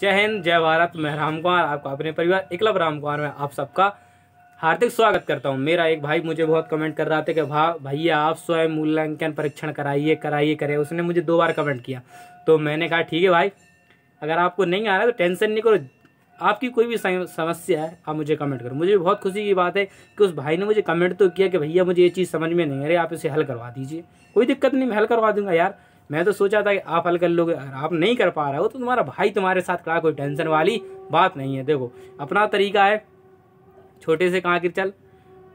जय हिंद, जय भारत। मैं राम कुमार, आपका अपने परिवार एकलव्य राम कुमार में आप सबका हार्दिक स्वागत करता हूं। मेरा एक भाई मुझे बहुत कमेंट कर रहा था कि भैया आप स्वयं मूल्यांकन परीक्षण कराइए। उसने मुझे 2 बार कमेंट किया, तो मैंने कहा ठीक है भाई, अगर आपको नहीं आ रहा है तो टेंशन नहीं करो, आपकी कोई भी समस्या है आप मुझे कमेंट करो। मुझे बहुत खुशी की बात है कि उस भाई ने मुझे कमेंट तो किया कि भैया मुझे ये चीज़ समझ में नहीं आ रही, आप इसे हल करवा दीजिए। कोई दिक्कत नहीं, मैं हल करवा दूंगा यार। मैं तो सोचा था कि आप हल कर लोगे, अगर आप नहीं कर पा रहे हो तो तुम्हारा भाई तुम्हारे साथ खड़ा, कोई टेंशन वाली बात नहीं है। देखो अपना तरीका है, छोटे से कहाँ की चल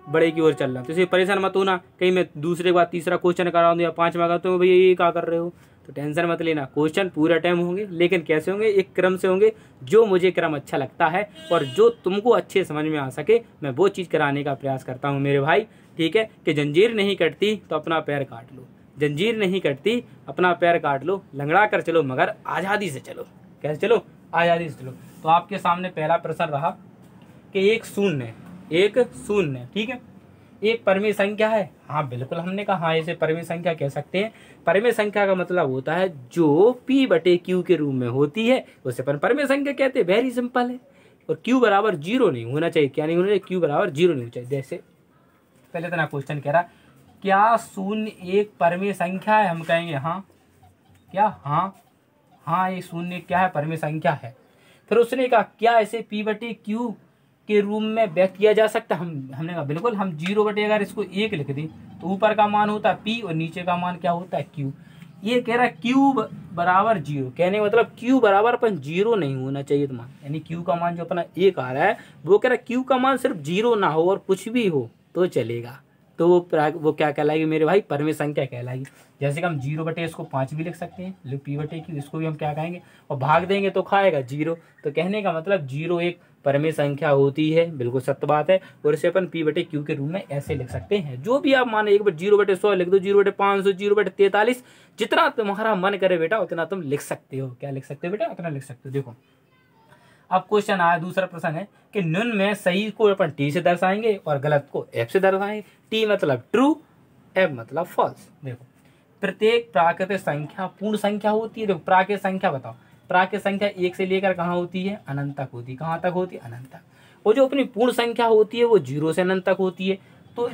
बड़े की ओर चल रहा, तो इसे परेशान मत होना कहीं मैं दूसरे के बाद तीसरा क्वेश्चन करा दूँ या 5वां का, तो भैया ये क्या कर रहे हो, तो टेंशन मत लेना। क्वेश्चन पूरा टाइम होंगे, लेकिन कैसे होंगे, एक क्रम से होंगे, जो मुझे क्रम अच्छा लगता है और जो तुमको अच्छे समझ में आ सके, मैं वो चीज़ कराने का प्रयास करता हूँ मेरे भाई। ठीक है कि जंजीर नहीं कटती तो अपना पैर काट लो, जंजीर नहीं कटती अपना पैर काट लो, लंगड़ा कर चलो मगर आज़ादी से चलो। कैसे चलो? आज़ादी से चलो। तो आपके सामने पहला प्रश्न रहा कि एक शून्य, ठीक है, एक परिमेय संख्या है। हाँ बिल्कुल, हमने कहा हाँ इसे परिमेय संख्या कह सकते हैं। परिमेय संख्या का मतलब होता है जो P/Q के रूप में होती है उसे अपन परिमेय संख्या कहते हैं। वेरी सिंपल है। और Q बराबर 0 नहीं होना चाहिए। क्या नहीं होना चाहिए? Q बराबर 0 नहीं होना चाहिए। जैसे पहले इतना क्वेश्चन कह रहा, क्या शून्य एक परिमेय संख्या है? हम कहेंगे हाँ। क्या? हाँ ये शून्य क्या है? परिमेय संख्या है। फिर उसने कहा क्या इसे P/Q के रूप में व्यक्त किया जा सकता है? हमने कहा बिल्कुल। हम 0 अगर इसको 1 लिख दें तो ऊपर का मान होता है P और नीचे का मान क्या होता है? Q। ये कह रहा है Q बराबर 0, कहने का मतलब Q बराबर अपन 0 नहीं होना चाहिए तो मान, यानी Q का मान जो अपना 1 आ रहा है वो कह रहा है Q का मान सिर्फ 0 ना हो और कुछ भी हो तो चलेगा। तो वो क्या कहलाएगी मेरे भाई? परिमेय संख्या कहलाएगी। जैसे कि हम 0 इसको 5 भी लिख सकते हैं, P/Q, इसको भी हम क्या कहेंगे, और भाग देंगे तो खाएगा 0। तो कहने का मतलब 0 एक परिमेय संख्या होती है, बिल्कुल सत्य बात है। और इसे अपन P/Q के रूप में ऐसे लिख सकते हैं। जो भी आप माने, एक बार 0/100 लिख दो, 0/500, 0/43, जितना तुम्हारा मन करे बेटा उतना तुम लिख सकते हो। क्या लिख सकते हो बेटा? उतना लिख सकते हो। देखो अब क्वेश्चन आया, दूसरा प्रश्न है कि निम्न में सही को अपन T से दर्शाएंगे और गलत को F से दर्शाएंगे। T मतलब ट्रू, F मतलब फॉल्स। देखो प्रत्येक प्राकृतिक संख्या पूर्ण संख्या होती है। देखो प्राकृतिक संख्या बताओ, प्राकृतिक संख्या 1 से लेकर कहाँ होती है? अनंत तक होती है। कहाँ तक होती है? अनंत तक। और जो अपनी पूर्ण संख्या होती है वो 0 से अनंत तक होती है। तो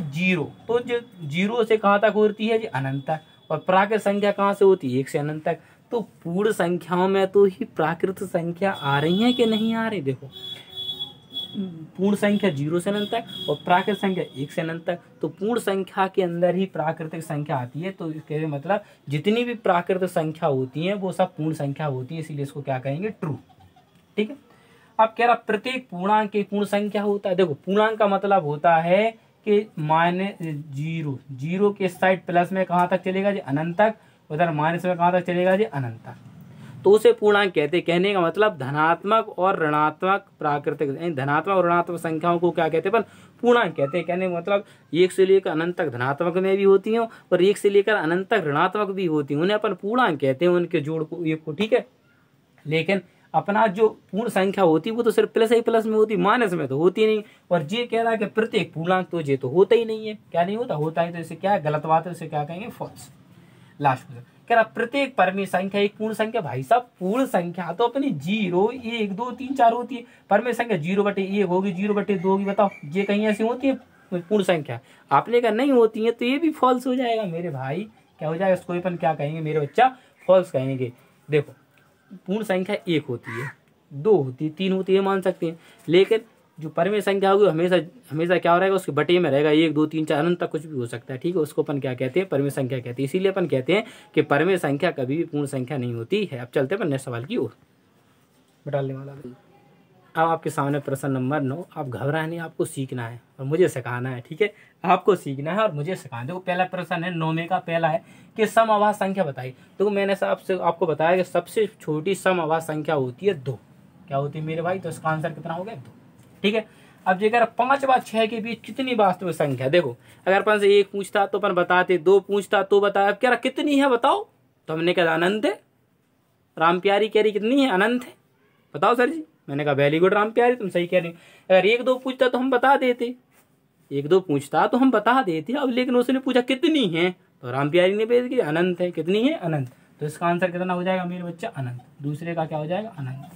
0 से कहाँ तक होती है जी? अनंत तक। और प्राकृतिक संख्या कहाँ से होती है? 1 से अनंत तक। तो पूर्ण संख्याओं में तो ही प्राकृतिक संख्या आ रही है कि नहीं आ रही? देखो पूर्ण संख्या 0 से अनंत तक और प्राकृतिक संख्या 1 से अनंत तक, तो पूर्ण संख्या के अंदर ही प्राकृतिक संख्या आती है। तो इसके मतलब जितनी भी प्राकृतिक संख्या होती है वो सब पूर्ण संख्या होती है, इसीलिए इसको क्या कहेंगे? ट्रू। ठीक है। अब कह रहा प्रत्येक पूर्णांक एक पूर्ण संख्या होता है। देखो पूर्णांक का मतलब होता है कि -0 के साइड प्लस में कहाँ तक चलेगा जी? अनंत तक। उधर माइनस में कहाँ तक चलेगा जी? अनंत तक। तो उसे पूर्णांक कहते हैं। कहने का मतलब धनात्मक और ऋणात्मक प्राकृतिक, धनात्मक और ऋणात्मक संख्याओं को क्या कहते हैं? पर पूर्णांक कहते हैं। कहने का मतलब 1 से लेकर अनंत तक धनात्मक में भी होती हैं और 1 से लेकर अनंत तक ऋणात्मक भी होती हैं, उन्हें अपन पूर्णांक कहते हैं, उनके जोड़ को, एक को। ठीक है। लेकिन अपना जो पूर्ण संख्या होती है वो तो सिर्फ प्लस ही प्लस में होती, माइनस में तो होती नहीं। और ये कह रहा है कि प्रत्येक पूर्णांक तो ये तो होता ही नहीं है। क्या नहीं होता? होता है। तो इसे क्या है? गलत बात है, इसे क्या कहेंगे? फॉल्स। लास्ट क्वेश्चन कह रहा प्रत्येक परिमेय संख्या एक पूर्ण संख्या। भाई साहब पूर्ण संख्या तो अपनी 0, 1, 2, 3, 4 होती है। परिमेय संख्या 0/1 होगी, 0/2 होगी। बताओ ये कहीं ऐसी होती है पूर्ण संख्या? आपने कहा नहीं होती है, तो ये भी फॉल्स हो जाएगा मेरे भाई। क्या हो जाएगा? इसको अपन क्या कहेंगे मेरे बच्चा? फॉल्स कहेंगे। देखो पूर्ण संख्या 1 होती है, 2 होती है, 3 होती है, मान सकते हैं। लेकिन जो परिमेय संख्या होगी हमेशा क्या हो रहेगा? उसके बटे में रहेगा। 1, 2, 3, 4 अनंत तक कुछ भी हो सकता है। ठीक है। उसको अपन क्या कहते हैं? परिमेय संख्या कहते हैं। इसीलिए अपन कहते हैं कि परिमेय संख्या कभी भी पूर्ण संख्या नहीं होती है। अब चलते हैं अपन नेक्स्ट सवाल की ओर। बटालने वाला अब आपके सामने प्रश्न नंबर 9। आप घबराए नहीं, आपको सीखना है और मुझे सिखाना है। ठीक है। आपको सीखना है और मुझे सिखाना है। देखो पहला प्रश्न है 9वें का, पहला है कि समआभाज्य संख्या बताइए। तो मैंने आपको बताया कि सबसे छोटी समआभाज्य संख्या होती है 2। क्या होती है मेरे भाई? तो इसका आंसर कितना हो गया? 2। ठीक है। अब जो अगर 5 व 6 के बीच कितनी वास्तविक संख्या? देखो अगर अपन से 1 पूछता तो अपन बताते, 2 पूछता तो बताया, अब कह रहा कितनी है बताओ, तो हमने कहा अनंत है। राम प्यारी कह रही कितनी है? अनंत है। बताओ सर जी। मैंने कहा वेरी गुड राम प्यारी, तुम सही कह रही हो। अगर 1, 2 पूछता तो हम बता देते, 1, 2 पूछता तो हम बता देते। अब लेकिन उसने पूछा कितनी है, तो राम प्यारी ने भेज दिया अनंत है। कितनी है? अनंत। तो इसका आंसर कितना हो जाएगा मेरे बच्चा? अनंत। दूसरे का क्या हो जाएगा? अनंत।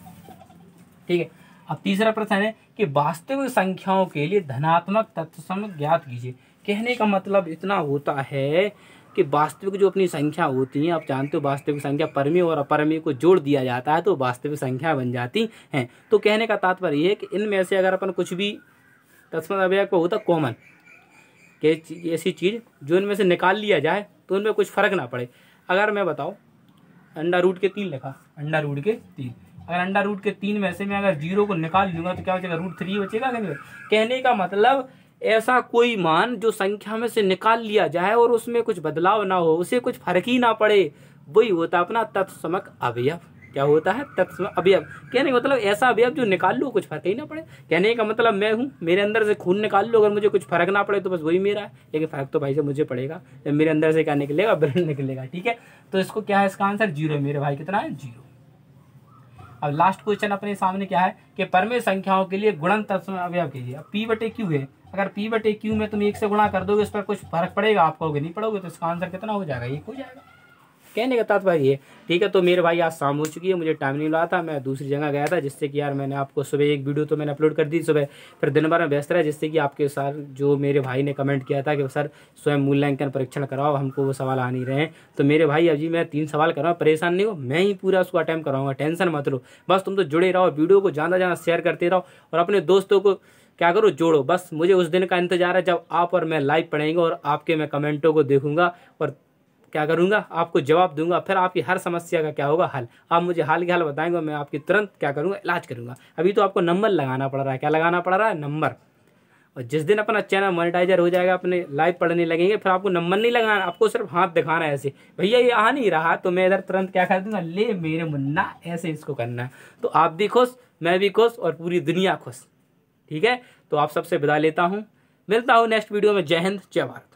ठीक है। अब तीसरा प्रश्न है कि वास्तविक संख्याओं के लिए धनात्मक तत्सम ज्ञात कीजिए। कहने का मतलब इतना होता है कि वास्तविक जो अपनी संख्या होती हैं, आप जानते हो वास्तविक संख्या परमेय और अपरमेय को जोड़ दिया जाता है तो वास्तविक संख्या बन जाती हैं। तो कहने का तात्पर्य ये है कि इनमें से अगर अपन कुछ भी तत्सम अवयव को होता कॉमन कि ऐसी चीज़ जो इनमें से निकाल लिया जाए तो इनमें कुछ फर्क ना पड़े। अगर मैं बताऊँ अंडा रूट के 3 लिखा, अंडा रूट के 3, अगर अंडा रूट के 3 में से मैं अगर 0 को निकाल लूँगा तो क्या बचेगा, √3 बचेगा। कहने का मतलब ऐसा कोई मान जो संख्या में से निकाल लिया जाए और उसमें कुछ बदलाव ना हो, उसे कुछ फर्क ही ना पड़े, वही होता है अपना तत्समक अवयव। क्या होता है, तत्समक अवयव। कहने का मतलब ऐसा अवयव जो निकाल लो कुछ फर्क ही ना पड़े। कहने का मतलब मैं हूँ, मेरे अंदर से खून निकाल लो, अगर मुझे कुछ फर्क ना पड़े तो बस वही मेरा है, लेकिन फर्क तो भाई से मुझे पड़ेगा जब मेरे अंदर से क्या निकलेगा, ब्लड निकलेगा। ठीक है, तो इसको क्या है, इसका आंसर 0 है मेरे भाई। कितना है, 0। अब लास्ट क्वेश्चन अपने सामने क्या है कि परमेय संख्याओं के लिए गुणन तत्सम अवयव कीजिए। अब P/Q है, अगर P/Q में तुम 1 से गुणा कर दोगे, उस पर कुछ फर्क पड़ेगा, आप कहोगे नहीं पड़ोगे, तो इसका आंसर कितना हो जाएगा, 1 हो जाएगा। कहने का तात्पर्य ये। ठीक है, तो मेरे भाई आज शाम हो चुकी है, मुझे टाइम नहीं मिला था, मैं दूसरी जगह गया था, जिससे कि यार मैंने आपको सुबह एक वीडियो तो मैंने अपलोड कर दी सुबह, फिर दिन भर में व्यस्त रहा, जिससे कि आपके साथ जो मेरे भाई ने कमेंट किया था कि सर स्वयं मूल्यांकन परीक्षण कराओ, हमको वो सवाल आ नहीं रहे हैं। तो मेरे भाई अभी मैं 3 सवाल कराऊँ, परेशान नहीं हो, मैं ही पूरा उसको अटेम्प्ट कराऊंगा, टेंशन मत लो। बस तुम तो जुड़े रहो, वीडियो को ज़्यादा ज़्यादा शेयर करते रहो और अपने दोस्तों को क्या करो, जोड़ो। बस मुझे उस दिन का इंतजार है जब आप और मैं लाइव पढ़ेंगे और आपके मैं कमेंटों को देखूंगा और क्या करूंगा, आपको जवाब दूंगा, फिर आपकी हर समस्या का क्या होगा, हल। आप मुझे हाल के हाल बताएंगे, मैं आपकी तुरंत क्या करूंगा, इलाज करूंगा। अभी तो आपको नंबर लगाना पड़ रहा है, क्या लगाना पड़ रहा है, नंबर। और जिस दिन अपना चैनल मोनेटाइजर हो जाएगा, अपने लाइव पढ़ने लगेंगे, फिर आपको नंबर नहीं लगाना, आपको सिर्फ हाथ दिखाना है ऐसे, भैया ये आ नहीं रहा, तो मैं इधर तुरंत क्या कर दूंगा, ले मेरे मुन्ना, ऐसे इसको करना है। तो आप भी खुश, मैं भी खुश और पूरी दुनिया खुश। ठीक है, तो आप सबसे विदा लेता हूँ, मिलता हूँ नेक्स्ट वीडियो में। जय हिंद, जय भारत।